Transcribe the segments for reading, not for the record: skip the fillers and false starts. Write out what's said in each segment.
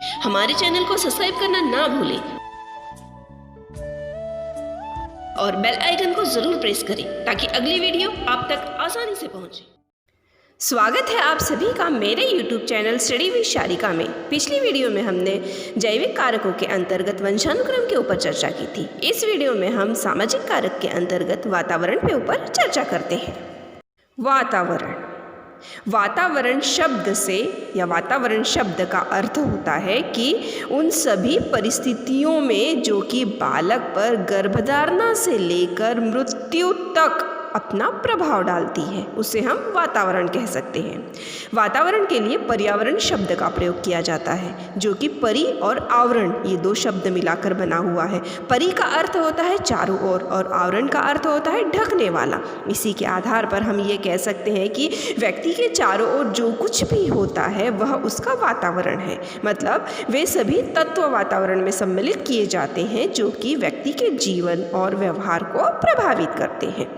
हमारे चैनल को सब्सक्राइब करना ना भूलें और बेल आइकन को जरूर प्रेस करें ताकि अगली वीडियो आप तक आसानी से पहुंचे। स्वागत है आप सभी का मेरे YouTube channel study with Sharika में। पिछली वीडियो में हमने जैविक कारकों के अंतर्गत वंशानुक्रम के ऊपर चर्चा की थी। इस वीडियो में हम सामाजिक कारक के अंतर्गत वातावरण के ऊपर चर्चा करते हैं। वातावरण शब्द से या वातावरण शब्द का अर्थ होता है कि उन सभी परिस्थितियों में जो कि बालक पर गर्भधारणा से लेकर मृत्यु तक अपना प्रभाव डालती है, उसे हम वातावरण कह सकते हैं। वातावरण के लिए पर्यावरण शब्द का प्रयोग किया जाता है, जो कि परि और आवरण ये दो शब्द मिलाकर बना हुआ है। परि का अर्थ होता है चारों ओर और आवरण का अर्थ होता है ढकने वाला। इसी के आधार पर हम ये कह सकते हैं कि व्यक्ति के चारों ओर जो कुछ भी होता है वह उसका वातावरण है। मतलब वे सभी तत्व वातावरण में सम्मिलित किए जाते हैं जो कि व्यक्ति के जीवन और व्यवहार को प्रभावित करते हैं।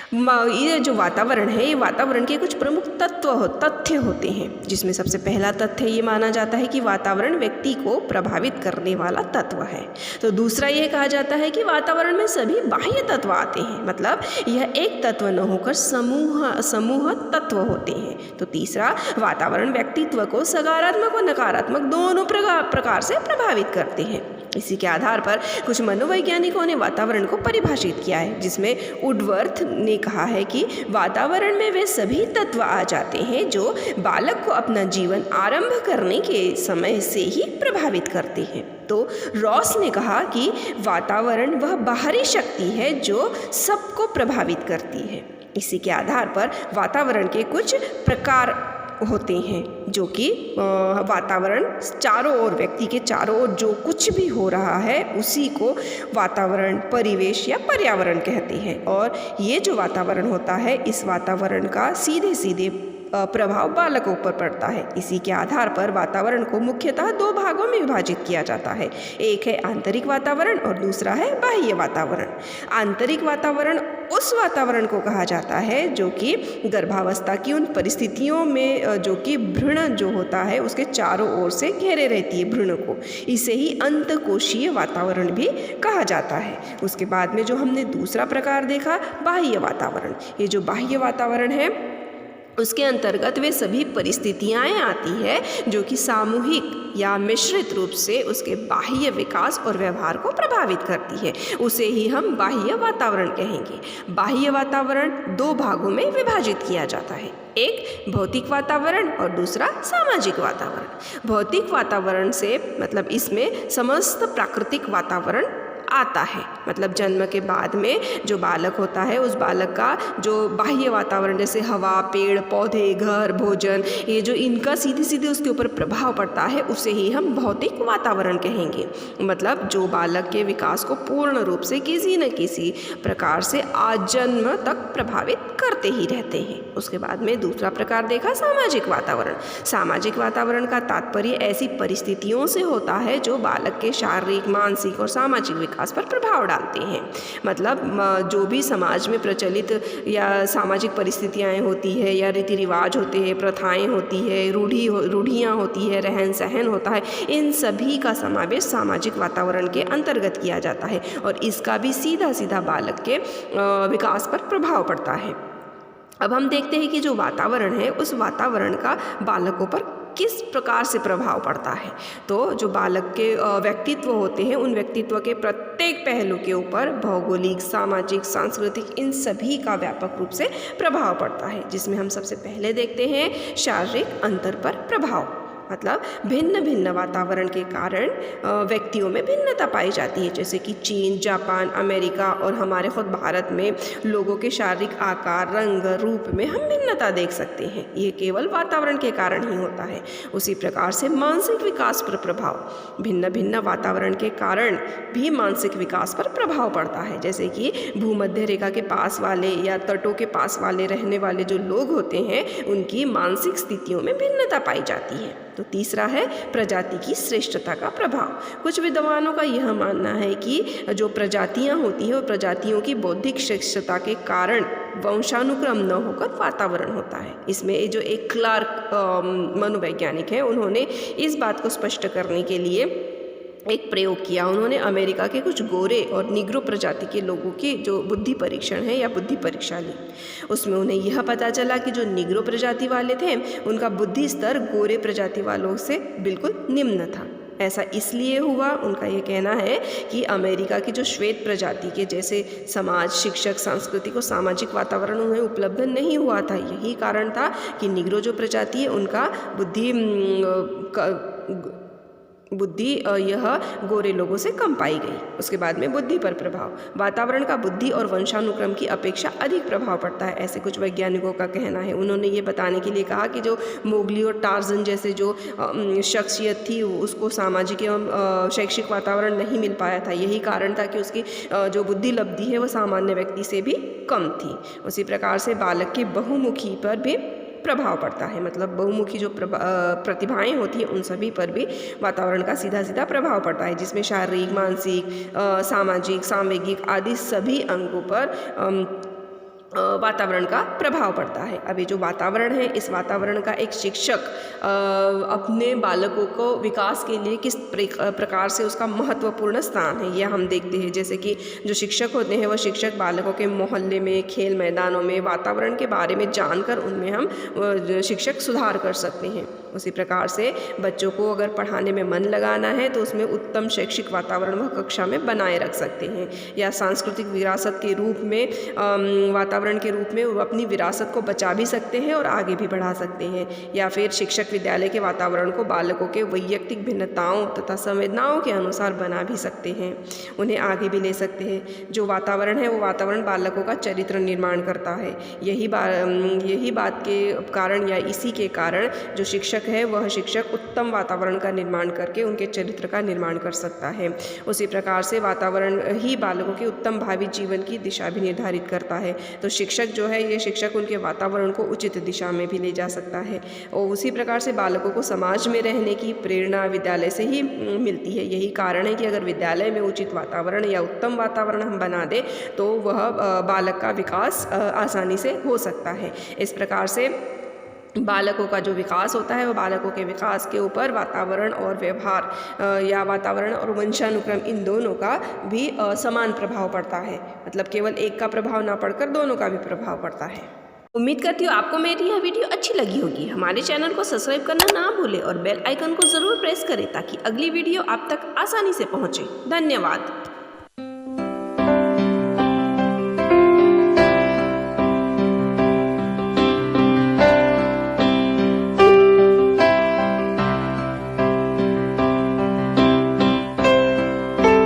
ये जो वातावरण है, ये वातावरण के कुछ प्रमुख तथ्य होते हैं, जिसमें सबसे पहला तथ्य ये माना जाता है कि वातावरण व्यक्ति को प्रभावित करने वाला तत्व है। तो दूसरा ये कहा जाता है कि वातावरण में सभी बाह्य तत्व आते हैं, मतलब यह एक तत्व न होकर समूह तत्व होते हैं। तो तीसरा, वातावरण व्यक्तित्व को सकारात्मक और नकारात्मक दोनों प्रकार से प्रभावित करते हैं। इसी के आधार पर कुछ मनोवैज्ञानिकों ने वातावरण को परिभाषित किया है, जिसमें वुडवर्थ ने कहा है कि वातावरण में वे सभी तत्व आ जाते हैं जो बालक को अपना जीवन आरंभ करने के समय से ही प्रभावित करते हैं। तो रॉस ने कहा कि वातावरण वह बाहरी शक्ति है जो सबको प्रभावित करती है। इसी के आधार पर वातावरण के कुछ प्रकार होते हैं, जो कि वातावरण चारों ओर, व्यक्ति के चारों ओर जो कुछ भी हो रहा है उसी को वातावरण, परिवेश या पर्यावरण कहते हैं। और ये जो वातावरण होता है, इस वातावरण का सीधे सीधे प्रभाव बालकों पर पड़ता है। इसी के आधार पर वातावरण को मुख्यतः दो भागों में विभाजित किया जाता है। एक है आंतरिक वातावरण और दूसरा है बाह्य वातावरण। आंतरिक वातावरण उस वातावरण को कहा जाता है जो कि गर्भावस्था की उन परिस्थितियों में जो कि भ्रूण जो होता है उसके चारों ओर से घेरे रहती है भ्रूण को, इसे ही अंतकोशीय वातावरण भी कहा जाता है। उसके बाद में जो हमने दूसरा प्रकार देखा, बाह्य वातावरण। ये जो बाह्य वातावरण है उसके अंतर्गत वे सभी परिस्थितियाँ आती है जो कि सामूहिक या मिश्रित रूप से उसके बाह्य विकास और व्यवहार को प्रभावित करती है, उसे ही हम बाह्य वातावरण कहेंगे। बाह्य वातावरण दो भागों में विभाजित किया जाता है, एक भौतिक वातावरण और दूसरा सामाजिक वातावरण। भौतिक वातावरण से मतलब इसमें समस्त प्राकृतिक वातावरण आता है, मतलब जन्म के बाद में जो बालक होता है उस बालक का जो बाह्य वातावरण जैसे हवा, पेड़ पौधे, घर, भोजन, ये जो इनका सीधे सीधे उसके ऊपर प्रभाव पड़ता है उसे ही हम भौतिक वातावरण कहेंगे। मतलब जो बालक के विकास को पूर्ण रूप से किसी न किसी प्रकार से आजन्म तक प्रभावित करते ही रहते हैं। उसके बाद में दूसरा प्रकार देखा, सामाजिक वातावरण। सामाजिक वातावरण का तात्पर्य ऐसी परिस्थितियों से होता है जो बालक के शारीरिक, मानसिक और सामाजिक विकास पर प्रभाव डालते हैं। मतलब जो भी समाज में प्रचलित या सामाजिक परिस्थितियाँ होती है या रीति रिवाज होते हैं, प्रथाएं होती है, रूढ़ियाँ होती है, रहन सहन होता है, इन सभी का समावेश सामाजिक वातावरण के अंतर्गत किया जाता है और इसका भी सीधा सीधा बालक के विकास पर प्रभाव पड़ता है। अब हम देखते हैं कि जो वातावरण है उस वातावरण का बालकों पर किस प्रकार से प्रभाव पड़ता है। तो जो बालक के व्यक्तित्व होते हैं उन व्यक्तित्व के प्रत्येक पहलू के ऊपर भौगोलिक, सामाजिक, सांस्कृतिक, इन सभी का व्यापक रूप से प्रभाव पड़ता है, जिसमें हम सबसे पहले देखते हैं शारीरिक अंतर पर प्रभाव। मतलब भिन्न भिन्न वातावरण के कारण व्यक्तियों में भिन्नता पाई जाती है, जैसे कि चीन, जापान, अमेरिका और हमारे खुद भारत में लोगों के शारीरिक आकार, रंग, रूप में हम भिन्नता देख सकते हैं। ये केवल वातावरण के कारण ही होता है। उसी प्रकार से मानसिक विकास पर प्रभाव, भिन्न भिन्न वातावरण के कारण भी मानसिक विकास पर प्रभाव पड़ता है, जैसे कि भूमध्य रेखा के पास वाले या तटों के पास वाले रहने वाले जो लोग होते हैं उनकी मानसिक स्थितियों में भिन्नता पाई जाती है। तो तीसरा है प्रजाति की श्रेष्ठता का प्रभाव। कुछ विद्वानों का यह मानना है कि जो प्रजातियां होती हैं वो प्रजातियों की बौद्धिक श्रेष्ठता के कारण वंशानुक्रम न होकर वातावरण होता है। इसमें जो एक क्लार्क मनोवैज्ञानिक हैं, उन्होंने इस बात को स्पष्ट करने के लिए एक प्रयोग किया। उन्होंने अमेरिका के कुछ गोरे और निग्रो प्रजाति के लोगों की जो बुद्धि परीक्षण है या बुद्धि परीक्षा ली। उसमें उन्हें यह पता चला कि जो निग्रो प्रजाति वाले थे उनका बुद्धि स्तर गोरे प्रजाति वालों से बिल्कुल निम्न था। ऐसा इसलिए हुआ, उनका ये कहना है कि अमेरिका की जो श्वेत प्रजाति के जैसे समाज, शिक्षक, सांस्कृतिक और सामाजिक वातावरण उन्हें उपलब्ध नहीं हुआ था। यही कारण था कि निग्रो जो प्रजाति है उनका बुद्धि यह गोरे लोगों से कम पाई गई। उसके बाद में बुद्धि पर प्रभाव, वातावरण का बुद्धि और वंशानुक्रम की अपेक्षा अधिक प्रभाव पड़ता है, ऐसे कुछ वैज्ञानिकों का कहना है। उन्होंने ये बताने के लिए कहा कि जो मोगली और टार्जन जैसे जो शख्सियत थी उसको सामाजिक एवं शैक्षिक वातावरण नहीं मिल पाया था। यही कारण था कि उसकी जो बुद्धि लब्धि है वह सामान्य व्यक्ति से भी कम थी। उसी प्रकार से बालक की बहुमुखी पर भी प्रभाव पड़ता है, मतलब बहुमुखी जो प्रतिभाएं होती हैं उन सभी पर भी वातावरण का सीधा सीधा प्रभाव पड़ता है, जिसमें शारीरिक, मानसिक, सामाजिक, सामवेगिक आदि सभी अंगों पर वातावरण का प्रभाव पड़ता है। अभी जो वातावरण है, इस वातावरण का एक शिक्षक अपने बालकों को विकास के लिए किस प्रकार से उसका महत्वपूर्ण स्थान है यह हम देखते हैं। जैसे कि जो शिक्षक होते हैं वह शिक्षक बालकों के मोहल्ले में, खेल मैदानों में वातावरण के बारे में जानकर उनमें हम शिक्षक सुधार कर सकते हैं। उसी प्रकार से बच्चों को अगर पढ़ाने में मन लगाना है तो उसमें उत्तम शैक्षिक वातावरण वह कक्षा में बनाए रख सकते हैं, या सांस्कृतिक विरासत के रूप में वातावरण के रूप में वो अपनी विरासत को बचा भी सकते हैं और आगे भी बढ़ा सकते हैं। या फिर शिक्षक विद्यालय के वातावरण को बालकों के वैयक्तिक भिन्नताओं तथा संवेदनाओं के अनुसार बना भी सकते हैं, उन्हें आगे भी ले सकते हैं। जो वातावरण है वो वातावरण बालकों का चरित्र निर्माण करता है। यही बात के कारण या इसी के कारण जो शिक्षक है वह शिक्षक उत्तम वातावरण का निर्माण करके उनके चरित्र का निर्माण कर सकता है। उसी प्रकार से वातावरण ही बालकों के उत्तम भावी जीवन की दिशा भी निर्धारित करता है। तो शिक्षक जो है ये शिक्षक उनके वातावरण को उचित दिशा में भी ले जा सकता है। और उसी प्रकार से बालकों को समाज में रहने की प्रेरणा विद्यालय से ही मिलती है। यही कारण है कि अगर विद्यालय में उचित वातावरण या उत्तम वातावरण हम बना दें तो वह बालक का विकास आसानी से हो सकता है। इस प्रकार से बालकों का जो विकास होता है वह बालकों के विकास के ऊपर वातावरण और व्यवहार या वातावरण और वंशानुक्रम इन दोनों का भी समान प्रभाव पड़ता है। मतलब केवल एक का प्रभाव ना पड़कर दोनों का भी प्रभाव पड़ता है। उम्मीद करती हूँ आपको मेरी यह वीडियो अच्छी लगी होगी। हमारे चैनल को सब्सक्राइब करना ना भूलें और बेल आइकन को ज़रूर प्रेस करें ताकि अगली वीडियो आप तक आसानी से पहुँचे। धन्यवाद।